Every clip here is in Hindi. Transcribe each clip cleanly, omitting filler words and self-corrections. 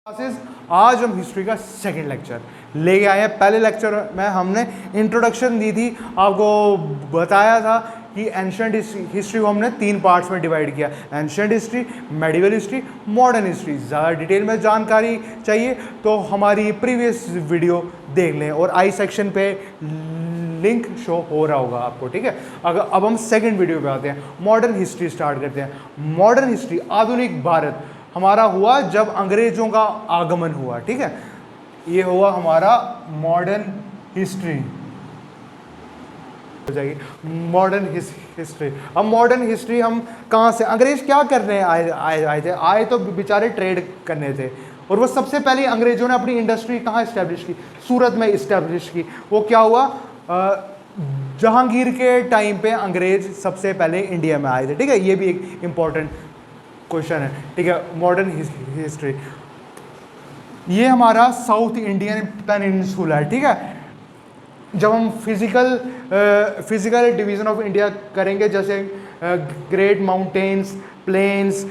क्लासेस। आज हम हिस्ट्री का सेकंड लेक्चर लेके आए हैं। पहले लेक्चर में हमने इंट्रोडक्शन दी थी, आपको बताया था कि एंशिएंट हिस्ट्री को हमने 3 पार्ट्स में डिवाइड किया, ancient history, medieval history, modern history. ज़्यादा डिटेल में जानकारी चाहिए तो हमारी प्रीवियस वीडियो देख लें और आई सेक्शन पे लिंक शो हो रहा होगा आपको, ठीक है। अगर अब हम सेकंड वीडियो पे आते हैं, मॉडर्न हिस्ट्री स्टार्ट करते हैं। मॉडर्न हिस्ट्री, आधुनिक भारत हमारा हुआ जब अंग्रेजों का आगमन हुआ, ठीक है। ये हुआ हमारा मॉडर्न हिस्ट्री हो जाएगी, मॉडर्न हिस्ट्री। अब मॉडर्न हिस्ट्री हम कहाँ से, अंग्रेज क्या करने आए थे? आए तो बेचारे ट्रेड करने थे, और वो सबसे पहले अंग्रेजों ने अपनी इंडस्ट्री कहाँ इस्टेब्लिश की? सूरत में इस्टेब्लिश की। वो क्या हुआ, जहांगीर के टाइम पे अंग्रेज सबसे पहले इंडिया में आए थे, ठीक है। ये भी एक इम्पॉर्टेंट क्वेश्चन है, ठीक है। मॉडर्न हिस्ट्री, ये हमारा साउथ इंडियन पेनिनसुला है, ठीक है। जब हम फिजिकल डिवीजन ऑफ इंडिया करेंगे, जैसे ग्रेट माउंटेन्स, प्लेन्स,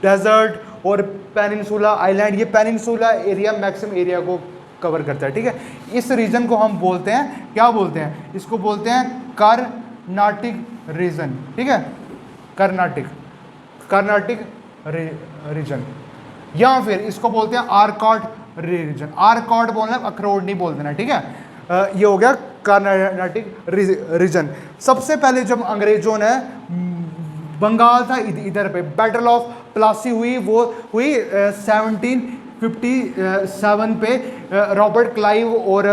डेजर्ट और पेनिनसुला आइलैंड, ये पेनिनसुला एरिया मैक्सिमम एरिया को कवर करता है, ठीक है। इस रीजन को हम बोलते हैं, क्या बोलते हैं? इसको बोलते हैं कर्नाटिक रीजन, ठीक है। कर्नाटिक रीजन, या फिर इसको बोलते हैं आर्कॉट रीजन। आर्कॉट बोलना, अखरोट नहीं बोल देना, ठीक है। ये हो गया कर्नाटिक रीजन। सबसे पहले जब अंग्रेजों ने बंगाल था इधर पे, बैटल ऑफ प्लासी हुई, वो हुई 1757 पे। रॉबर्ट क्लाइव और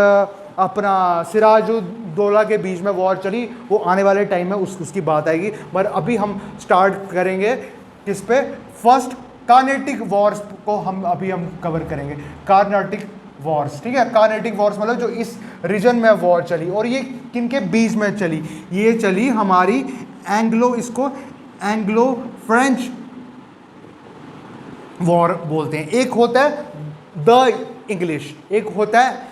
अपना सिराजुद्दौला के बीच में वॉर चली, वो आने वाले टाइम में उसकी बात आएगी। पर अभी हम स्टार्ट करेंगे किस पे? फर्स्ट कार्नेटिक वॉर्स को हम कवर करेंगे, कार्नेटिक वॉर्स, ठीक है। कार्नेटिक वॉर्स मतलब जो इस रीजन में वॉर चली, और ये किनके बीच में चली? ये चली हमारी एंग्लो फ्रेंच वॉर बोलते हैं। एक होता है द इंग्लिश, एक होता है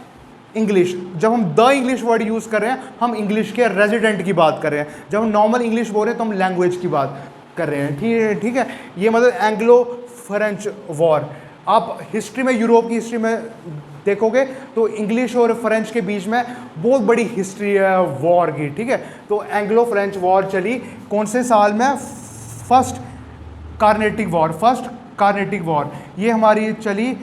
इंग्लिश। जब हम द इंग्लिश वर्ड यूज़ कर रहे हैं, हम इंग्लिश के रेजिडेंट की बात कर रहे हैं। जब हम नॉर्मल इंग्लिश बोल रहे हैं तो हम लैंग्वेज की बात कर रहे हैं, ठीक है। ये मतलब एंग्लो फ्रेंच वॉर। आप हिस्ट्री में, यूरोप की हिस्ट्री में देखोगे तो इंग्लिश और फ्रेंच के बीच में बहुत बड़ी हिस्ट्री है वॉर की, ठीक है। तो एंग्लो फ्रेंच वॉर चली कौन से साल में? फर्स्ट कार्नेटिक वॉर, ये हमारी चली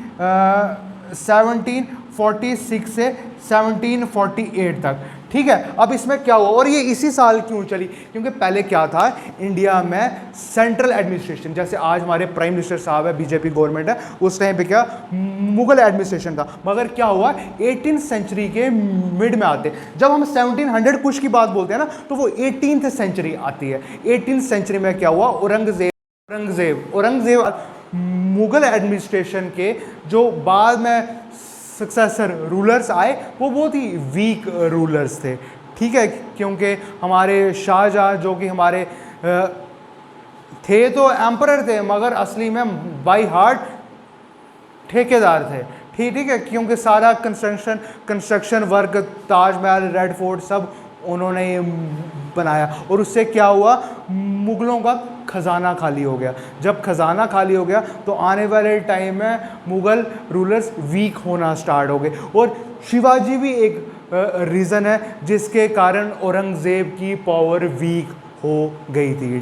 1746 से 1748 तक, ठीक है। अब इसमें क्या हुआ, और ये इसी साल क्यों चली? क्योंकि पहले क्या था, इंडिया में सेंट्रल एडमिनिस्ट्रेशन, जैसे आज हमारे प्राइम मिनिस्टर साहब है, बीजेपी गवर्नमेंट है, उस टाइम पे क्या मुगल एडमिनिस्ट्रेशन था। मगर क्या हुआ, 18th सेंचुरी के मिड में आते, जब हम 1700 कुछ की बात बोलते हैं ना, तो वो 18th सेंचुरी आती है। 18th सेंचुरी में क्या हुआ, औरंगजेब मुगल एडमिनिस्ट्रेशन के जो बाद में सक्सेसर रूलर्स आए, वो बहुत ही वीक रूलर्स थे, ठीक है। क्योंकि हमारे शाहजहाँ जो कि हमारे थे तो एम्परर थे, मगर असली में बाई हार्ट ठेकेदार थे, ठीक है। क्योंकि सारा construction work, Taj Mahal, red fort सब उन्होंने बनाया, और उससे क्या हुआ, मुगलों का खजाना खाली हो गया। जब खजाना खाली हो गया तो आने वाले टाइम में मुगल रूलर्स वीक होना स्टार्ट हो गए, और शिवाजी भी एक रीज़न है जिसके कारण औरंगज़ेब की पावर वीक हो गई थी,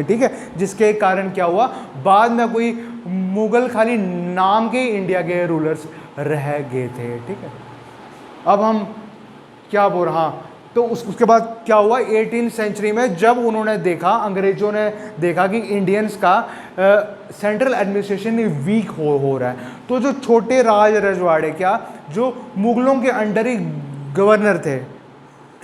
ठीक है। जिसके कारण क्या हुआ, बाद में कोई मुगल खाली नाम के इंडिया के रूलर्स रह गए थे, ठीक है। अब हम क्या बोल रहे, हाँ, तो उसके बाद क्या हुआ, 18th सेंचुरी में जब उन्होंने देखा, अंग्रेजों ने देखा कि इंडियंस का सेंट्रल एडमिनिस्ट्रेशन वीक हो रहा है, तो जो छोटे रजवाड़े, क्या जो मुगलों के अंडर ही गवर्नर थे,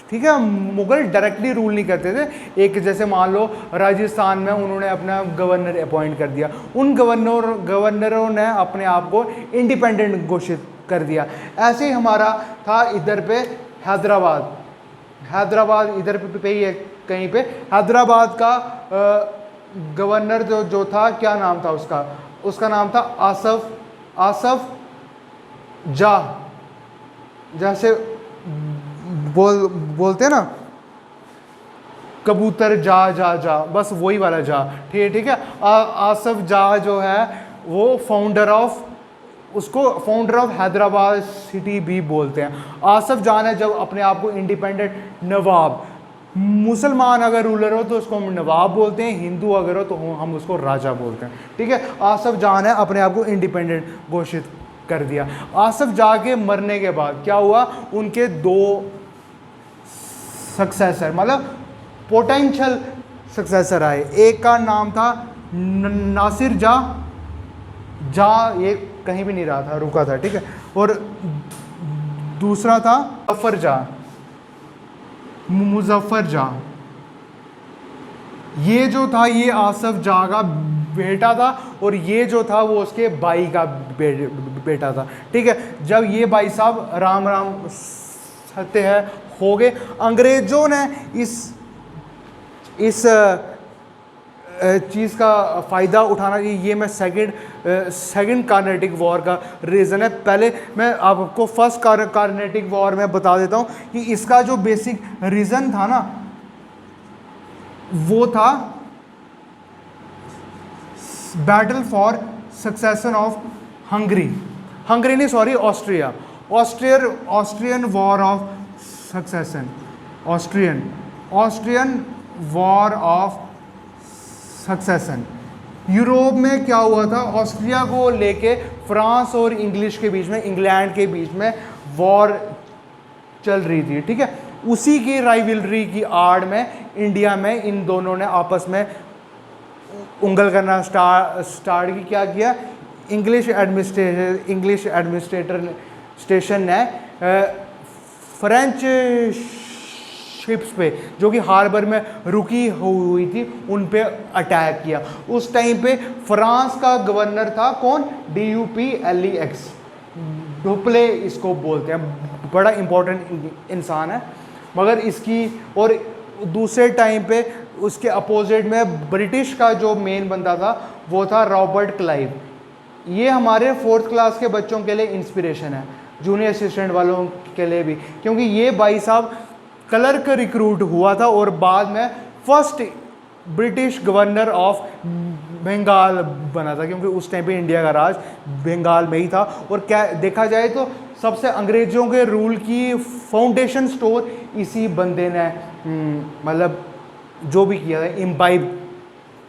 ठीक है, मुगल डायरेक्टली रूल नहीं करते थे। एक जैसे मान लो राजस्थान में उन्होंने अपना गवर्नर अपॉइंट कर दिया, उन गवर्नरों ने अपने आप को इंडिपेंडेंट घोषित कर दिया। ऐसे ही हमारा था इधर पे हैदराबाद इधर पे ही है कहीं पे। हैदराबाद का गवर्नर जो था, क्या नाम था उसका नाम था आसफ जाह, जैसे बोलते हैं ना कबूतर जा, बस वही वाला जा, ठीक है। आसफ जाह जो है वो उसको फाउंडर ऑफ हैदराबाद सिटी भी बोलते हैं। आसफ जान है जब अपने आप को इंडिपेंडेंट नवाब, मुसलमान अगर रूलर हो तो उसको हम नवाब बोलते हैं, हिंदू अगर हो तो हम उसको राजा बोलते हैं, ठीक है। आसफ जान है अपने आप को इंडिपेंडेंट घोषित कर दिया। आसफ जाह के मरने के बाद क्या हुआ, उनके 2 सक्सेसर मतलब पोटेंशियल सक्सेसर आए। एक का नाम था नासिर जा ये कहीं भी नहीं रहा था, रुका था, ठीक है। और दूसरा था मुजफ्फर जा। ये जो था ये आसफ जाह का बेटा था और ये जो था वो उसके भाई का बेटा था, ठीक है। जब ये भाई साहब राम राम सत्य है हो गए, अंग्रेजों ने इस चीज़ का फ़ायदा उठाना। ये मैं सेकंड कार्नेटिक वॉर का रीज़न है। पहले मैं आपको फर्स्ट कार्नेटिक वॉर में बता देता हूँ कि इसका जो बेसिक रीज़न था ना, वो था battle for succession of Hungary नहीं sorry Austrian war of succession, Austrian war of succession. Europe में क्या हुआ था, ऑस्ट्रिया को लेके फ्रांस और इंग्लैंड के बीच में वॉर चल रही थी, ठीक है। उसी की राइवलरी की आड़ में इंडिया में इन दोनों ने आपस में उंगल करना स्टार्ट की। क्या किया, इंग्लिश एडमिनिस्ट्रेशन ने फ्रेंच शिप्स पे जो कि हार्बर में रुकी हुई थी उन पे अटैक किया। उस टाइम पे फ्रांस का गवर्नर था कौन, DUPLEX, डुप्ले इसको बोलते हैं, बड़ा इंपॉर्टेंट इंसान है। मगर इसकी और दूसरे टाइम पे उसके अपोजिट में ब्रिटिश का जो मेन बंदा था वो था रॉबर्ट क्लाइव। ये हमारे 4th क्लास के बच्चों के लिए इंस्पिरेशन है, जूनियर असिस्टेंट वालों के लिए भी, क्योंकि ये भाई साहब क्लर्क रिक्रूट हुआ था और बाद में first British governor of Bengal बना था, क्योंकि उस टाइम पे इंडिया का राज बंगाल में ही था। और क्या देखा जाए तो सबसे अंग्रेजों के रूल की फाउंडेशन स्टोर इसी बंदे ने मतलब जो भी किया था, इम्बाइब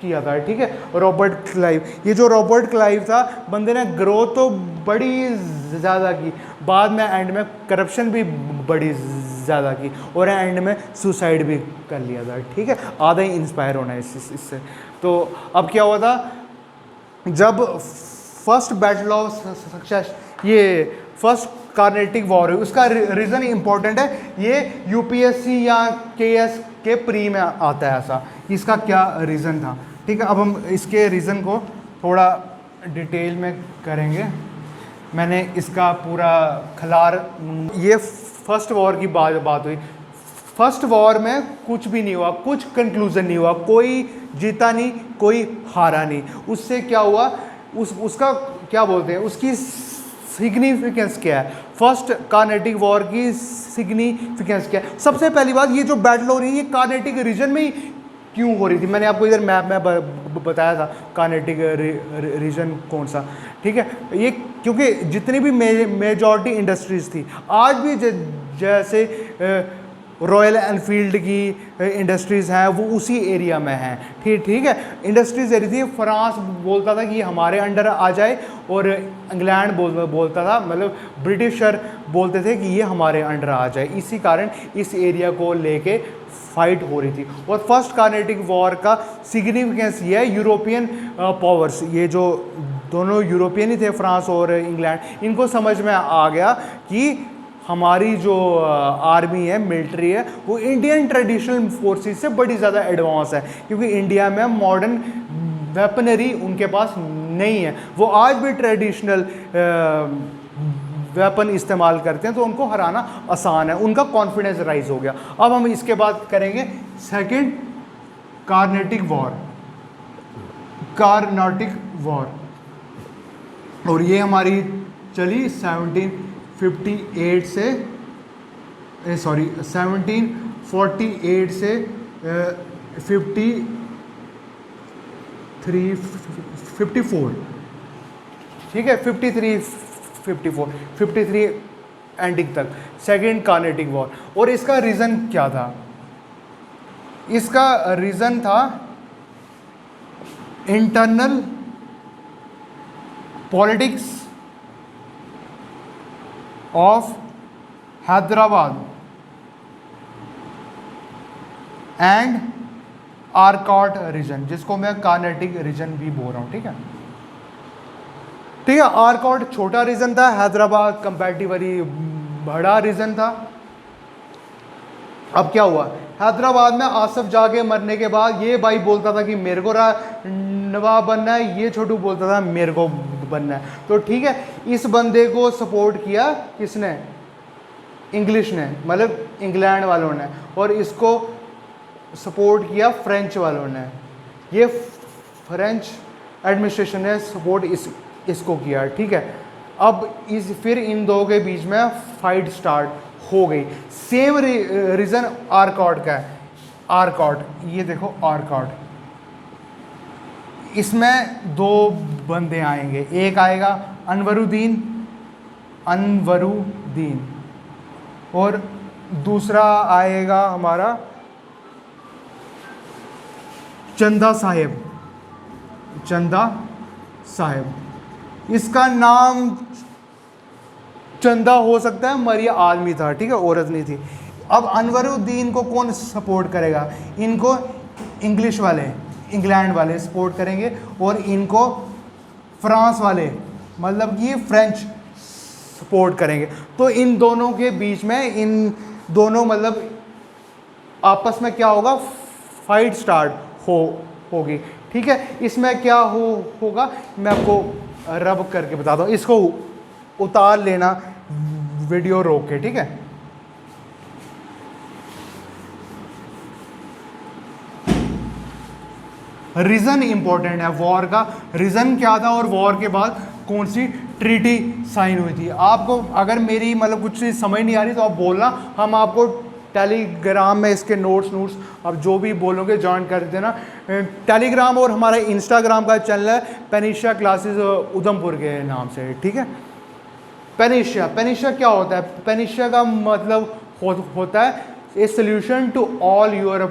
किया था, ठीक है, रॉबर्ट क्लाइव। ये जो रॉबर्ट क्लाइव था बंदे ने ग्रोथ तो बड़ी ज़्यादा की, बाद में एंड में करप्शन भी बड़ी ज़्यादा की और एंड में सुसाइड भी कर लिया था, ठीक है। आधा ही इंस्पायर होना है इससे। तो अब क्या हुआ था, जब फर्स्ट बैटल ऑफ सक्सेस, ये फर्स्ट कार्नेटिक वॉर है, उसका रीज़न इंपॉर्टेंट है, ये UPSC या KS के प्री में आता है ऐसा। इसका क्या रीज़न था, ठीक है। अब हम इसके रीज़न को थोड़ा डिटेल में करेंगे। मैंने इसका पूरा खलार, ये फर्स्ट वॉर की बात हुई। फर्स्ट वॉर में कुछ भी नहीं हुआ, कुछ कंक्लूजन नहीं हुआ, कोई जीता नहीं, कोई हारा नहीं। उससे क्या हुआ, उसका क्या बोलते हैं, उसकी सिग्निफिकेंस क्या है, फर्स्ट कार्नेटिक वॉर की सिग्निफिकेंस क्या है। सबसे पहली बात, ये जो बैटल हो रही है ये कार्नेटिक रीजन में ही क्यों हो रही थी। मैंने आपको इधर मैप में बताया था कार्नेटिक रीजन कौन सा, ठीक है। ये क्योंकि जितनी भी मेजॉरिटी इंडस्ट्रीज़ थी, आज भी जैसे रॉयल एनफील्ड की इंडस्ट्रीज़ हैं वो उसी एरिया में हैं, ठीक है। इंडस्ट्रीज़ एरिया थी, फ्रांस बोलता था कि ये हमारे अंडर आ जाए और इंग्लैंड बोलता था, मतलब ब्रिटिशर बोलते थे कि ये हमारे अंडर आ जाए। इसी कारण इस एरिया को लेके फाइट हो रही थी। और फर्स्ट कार्नेटिक वॉर का सिग्निफिकेंस ये है, यूरोपियन पावर्स, ये जो दोनों यूरोपियन ही थे फ्रांस और इंग्लैंड, इनको समझ में आ गया कि हमारी जो आर्मी है, मिलिट्री है, वो इंडियन ट्रेडिशनल फोर्सेस से बड़ी ज़्यादा एडवांस है, क्योंकि इंडिया में मॉडर्न वेपनरी उनके पास नहीं है। वो आज भी ट्रेडिशनल वेपन इस्तेमाल करते हैं, तो उनको हराना आसान है, उनका कॉन्फिडेंस राइज हो गया। अब हम इसके बाद करेंगे सेकंड कार्नेटिक वॉर, और ये हमारी चली 1748 से 1748 से 54 ठीक है, 53 54 53 एंडिंग तक, सेकेंड कार्नेटिक वॉर। और इसका रीज़न क्या था? इसका रीज़न था internal politics of Hyderabad and Arcot region, जिसको मैं कार्नेटिक रीजन भी बोल रहा हूं। ठीक है, ठीक है। आरकॉट छोटा रीजन था, हैदराबाद कंपैरेटिवली बड़ा रीजन था। अब क्या हुआ, हैदराबाद में आसफ जाह के मरने के बाद ये भाई बोलता था कि मेरे को नवाब बनना है, ये छोटू बोलता था मेरे को बनना है। तो ठीक है, इस बंदे को सपोर्ट किया किसने? इंग्लिश ने, मतलब इंग्लैंड वालों ने, और इसको सपोर्ट किया फ्रेंच वालों ने। ये फ्रेंच एडमिनिस्ट्रेशन ने सपोर्ट इसको किया। ठीक है, अब फिर इन दो के बीच में फाइट स्टार्ट हो गई। सेम रीजन आरकॉट का है। आरकॉट, ये देखो आरकॉट, इसमें दो बंदे आएंगे, एक आएगा अनवरुद्दीन और दूसरा आएगा हमारा चंदा साहेब। इसका नाम चंदा हो सकता है, मगर ये आदमी था। ठीक है, औरत नहीं थी। अब अनवरुद्दीन को कौन सपोर्ट करेगा? इनको इंग्लिश वाले, इंग्लैंड वाले सपोर्ट करेंगे, और इनको फ्रांस वाले, मतलब कि फ्रेंच सपोर्ट करेंगे। तो इन दोनों के बीच में, इन दोनों मतलब आपस में क्या होगा, फाइट स्टार्ट होगी। ठीक है, इसमें क्या होगा मैं आपको रब करके बताता हूँ। इसको उतार लेना वीडियो रोक के। ठीक है, रीजन इंपॉर्टेंट है वॉर का। रीजन क्या था और वॉर के बाद कौन सी ट्रीटी साइन हुई थी? आपको अगर मेरी मतलब कुछ चीज़ समझ नहीं आ रही तो आप बोलना, हम आपको टेलीग्राम में इसके नोट्स अब जो भी बोलोगे ज्वाइन कर देना। टेलीग्राम और हमारा इंस्टाग्राम का चैनल है पेनिशिया क्लासेस उधमपुर के नाम से। ठीक है, पेनिशिया क्या होता है? पेनिशिया का मतलब होता है a solution to all your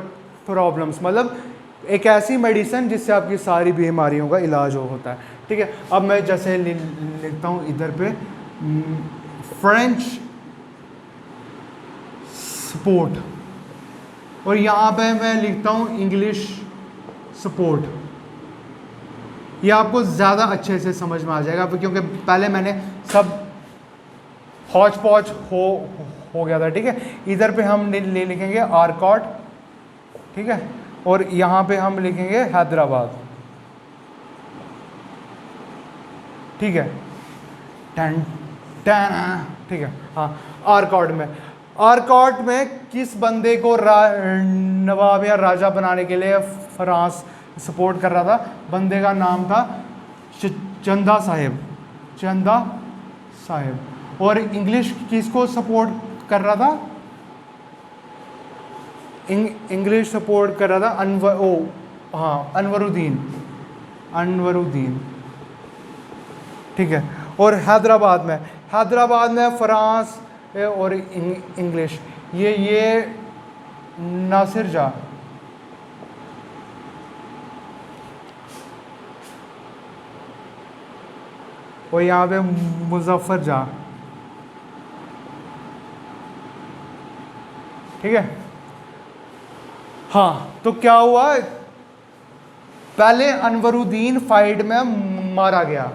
problems, मतलब एक ऐसी मेडिसिन जिससे आपकी सारी बीमारियों का इलाज होता है। ठीक है, अब मैं जैसे लिखता हूँ इधर पे फ्रेंच सपोर्ट, और यहाँ पे मैं लिखता हूँ इंग्लिश सपोर्ट। ये आपको ज़्यादा अच्छे से समझ में आ जाएगा, क्योंकि पहले मैंने सब हौच पौच हो गया था। ठीक है, इधर पे हम ले लिखेंगे आरकॉट। ठीक है, और यहाँ पे हम लिखेंगे हैदराबाद। ठीक है, ठीक है। हाँ, आरकॉट में किस बंदे को नवाब या राजा बनाने के लिए फ्रांस सपोर्ट कर रहा था? बंदे का नाम था चंदा साहेब। और इंग्लिश किसको सपोर्ट कर रहा था? इंग्लिश सपोर्ट कर रहा था अनवरुद्दीन। ठीक है, और हैदराबाद में फ्रांस और इंग्लिश, ये नासिर जा, और यहाँ पे मुजफ्फर जा। ठीक है, हाँ। तो क्या हुआ, पहले अनवरुद्दीन फाइट में मारा गया।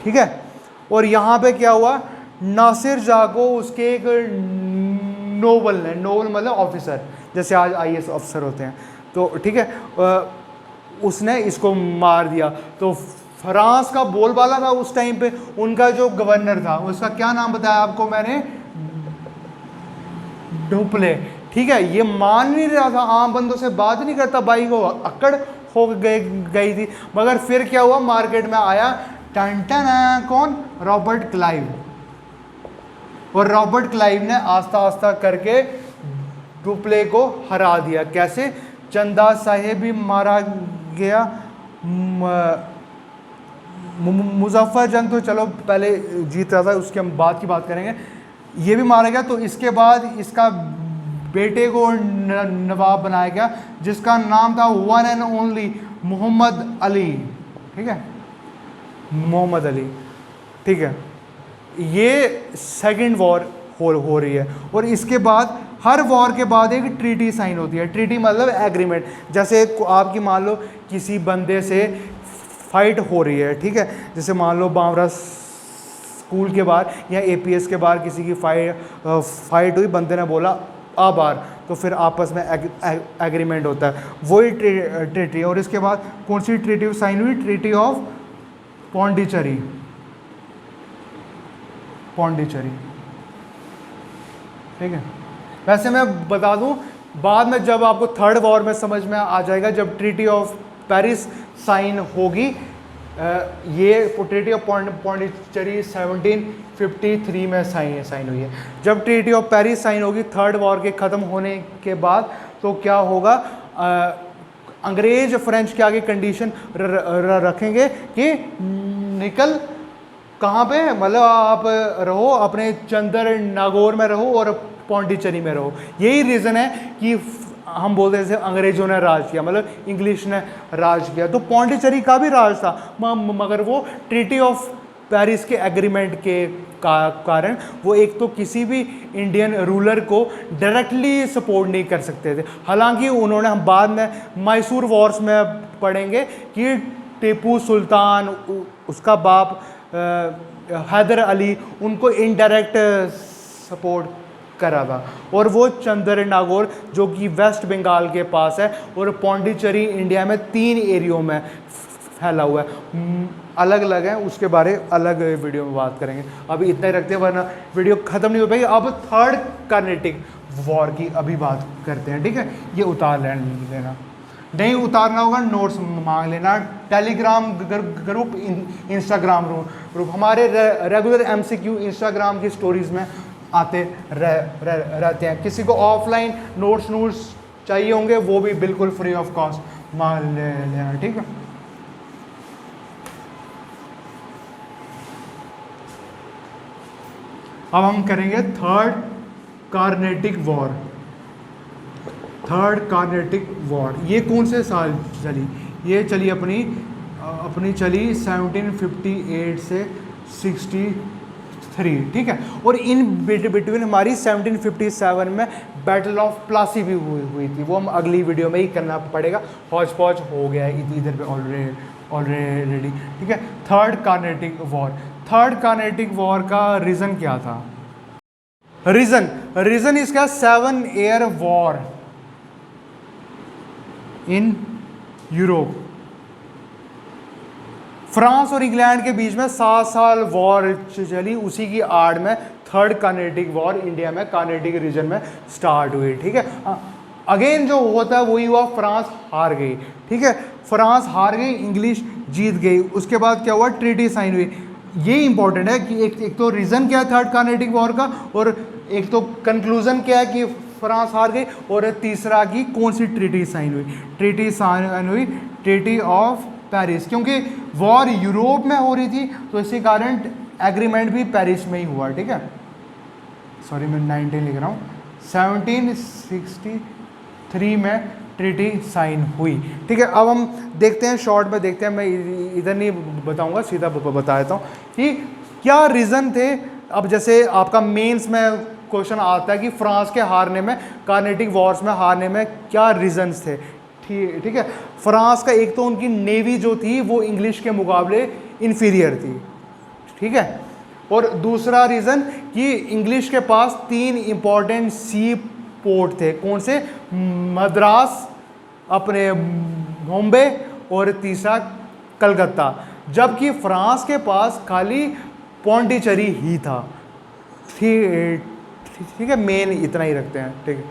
ठीक है, और यहाँ पे क्या हुआ, नासिर जा को उसके एक नोबल मतलब ऑफिसर, जैसे आज आईएएस अफसर होते हैं, तो ठीक है, उसने इसको मार दिया। तो फ्रांस का बोलबाला था उस टाइम पे, उनका जो गवर्नर था उसका क्या नाम बताया आपको मैंने? डुप्ले। ठीक है, ये मान नहीं रहा था, आम बंदों से बात नहीं करता, भाई को अकड़ हो गई थी। मगर फिर क्या हुआ, मार्केट में आया कौन? Robert Clive. और रॉबर्ट क्लाइव ने आस्ता करके डुप्ले को हरा दिया। कैसे? चंदा साहेब भी मारा गया, मुजफ्फर जंग तो चलो पहले जीत रहा था, उसके हम बाद की बात करेंगे। ये भी मारा गया, तो इसके बाद इसका बेटे को नवाब बनाया गया, जिसका नाम था one and only Mohammad Ali. ठीक है, मोहम्मद अली। ठीक है, ये सेकंड वॉर हो रही है। और इसके बाद हर वॉर के बाद एक ट्रीटी साइन होती है। ट्रीटी मतलब एग्रीमेंट। जैसे आपकी मान लो किसी बंदे से फाइट हो रही है, ठीक है, जैसे मान लो बावरा स्कूल के बाहर या एपीएस के बाहर किसी की फाइट हुई, बंदे ने बोला आ बार, तो फिर आपस में एग्रीमेंट होता है, वही ट्रीटी। और इसके बाद कौन सी ट्रीटी साइन हुई? Treaty of Pondicherry. पौंडीचेरी, ठीक है। वैसे मैं बता दूं, बाद में जब आपको थर्ड वॉर में समझ में आ जाएगा, जब ट्रीटी ऑफ पेरिस साइन होगी, ये ट्रीटी ऑफ पौंडीचेरी 1753 में साइन हुई है। जब ट्रीटी ऑफ पेरिस साइन होगी थर्ड वॉर के ख़त्म होने के बाद, तो क्या होगा, अंग्रेज फ्रेंच के आगे कंडीशन रखेंगे कि निकल कहाँ पे, मतलब आप रहो अपने चंदर नागौर में रहो और पौंडीचेरी में रहो। यही रीज़न है कि हम बोलते हैं जैसे अंग्रेजों ने राज किया, मतलब इंग्लिश ने राज किया, तो पौंडीचेरी का भी राज था, मगर वो ट्रीटी ऑफ पेरिस के एग्रीमेंट के कारण वो एक तो किसी भी इंडियन रूलर को डायरेक्टली सपोर्ट नहीं कर सकते थे। हालांकि उन्होंने, हम बाद में मैसूर वॉर्स में पढ़ेंगे कि टीपू सुल्तान, उसका बाप हैदर अली, उनको इनडायरेक्ट सपोर्ट करा था। और वो चंदर नागौर जो कि वेस्ट बंगाल के पास है, और पौंडीचेरी इंडिया में 3 एरियो में फैला हुआ है, अलग अलग है, उसके बारे अलग वीडियो में बात करेंगे। अभी इतना ही रखते हैं वरना वीडियो ख़त्म नहीं हो पाएगी। अब थर्ड कार्नेटिक वॉर की अभी बात करते हैं, ठीक है। ये उतार लेना, नहीं उतारना होगा नोट्स मांग लेना। टेलीग्राम ग्रुप, इंस्टाग्राम ग्रुप, हमारे रेगुलर एमसीक्यू इंस्टाग्राम की स्टोरीज में आते रहते हैं। किसी को ऑफलाइन नोट्स चाहिए होंगे, वो भी बिल्कुल फ्री ऑफ कॉस्ट मांग लेना, ठीक है। अब हम करेंगे third Carnatic war. Third Carnatic war ये कौन से साल चली? ये चली अपनी चली 1758 से 63, ठीक है। और इन बिटवीन हमारी 1757 में बैटल ऑफ प्लासी भी हुई थी, वो हम अगली वीडियो में ही करना पड़ेगा, हौच पौच हो गया है इधर पे ऑलरेडी, ठीक है। Third Carnatic war, third Carnatic war का रीज़न क्या था? रीज़न इसका 7 year war in Europe. France और इंग्लैंड के बीच में 7 साल वॉर चली, उसी की आड़ में थर्ड कार्नेटिक वॉर इंडिया में कार्नेटिक रीजन में स्टार्ट हुई, ठीक है। अगेन जो होता है वही हुआ, फ्रांस हार गई, ठीक है। फ्रांस हार गई, इंग्लिश जीत गई। उसके बाद क्या हुआ? ट्रीटी साइन हुई। ये इंपॉर्टेंट है कि एक तो रीज़न क्या है थर्ड कार्नेटिक वॉर का, और एक तो कंक्लूजन क्या है कि फ्रांस हार गई, और तीसरा की कौन सी ट्रीटी साइन हुई? ट्रीटी साइन हुई ट्रीटी ऑफ पेरिस, क्योंकि वॉर यूरोप में हो रही थी तो इसी कारण एग्रीमेंट भी पेरिस में ही हुआ, ठीक है। सॉरी मैं 19 लिख रहा हूँ, 1763 में ट्रीटी साइन हुई, ठीक है। अब हम देखते हैं, शॉर्ट में देखते हैं, मैं इधर नहीं बताऊंगा, सीधा बता देता हूँ कि क्या रीज़न थे। अब जैसे आपका मेंस में क्वेश्चन आता है कि फ्रांस के हारने में, कार्नेटिक वॉर्स में हारने में क्या रीजंस थे, ठीक है। फ्रांस का एक तो उनकी नेवी जो थी वो इंग्लिश के मुकाबले इन्फीरियर थी, ठीक है। और दूसरा रीज़न कि इंग्लिश के पास 3 इंपॉर्टेंट सी पोर्ट थे, कौन से? मद्रास, अपने बॉम्बे, और तीसरा कलकत्ता, जबकि फ्रांस के पास खाली पौंडीचेरी ही था, ठीक है। मेन इतना ही रखते हैं, ठीक है।